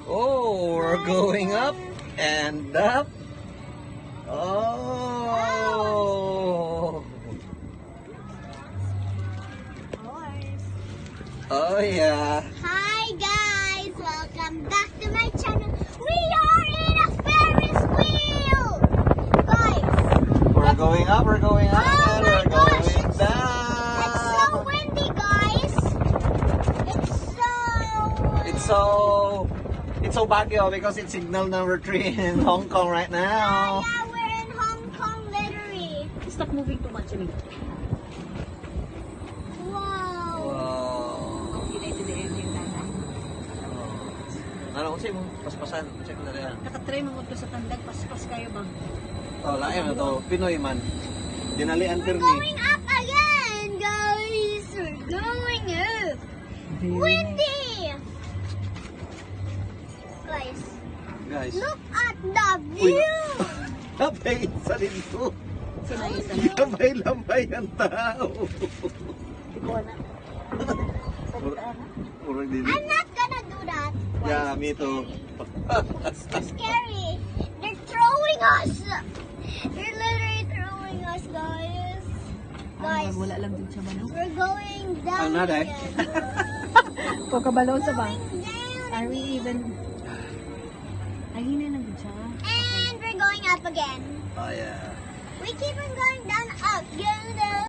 Oh, we're going up and up. Oh. Oh yeah. Hi guys, welcome back to my channel. We are in a Ferris wheel, guys. We're going up, and Oh we're my gosh, going it's down. so windy, guys. It's so Baguio because it's signal number 3 in Hong Kong right now. Yeah, we're in Hong Kong, literally. Stop moving too much, Amy. Wow. Wow. Hindi na ito din yung nanay. Ano kasi mo paspasan, check na rin. Nakatry mo ito sa tandag, paspas kayo ba? Oh, lain na to, Pinoy man. Dinalian We're ni. going up again, guys. We're going up. Windy. Guys. Look at the view. Labay sa dito. Sinayos na. Labay-labay ang tao. Ikaw na. Murag din. I'm not gonna do that. Yeah, me too. It's too scary. They're throwing us. They're literally throwing us, guys. Guys, Wala lang din siya ba, no? we're going down. Ano na, Day? again. Pagkabalaw sa ba? Going down. Are we even... Ay, hindi na din siya. And we're going up again. Oh yeah. We keep on going down, up, down, down.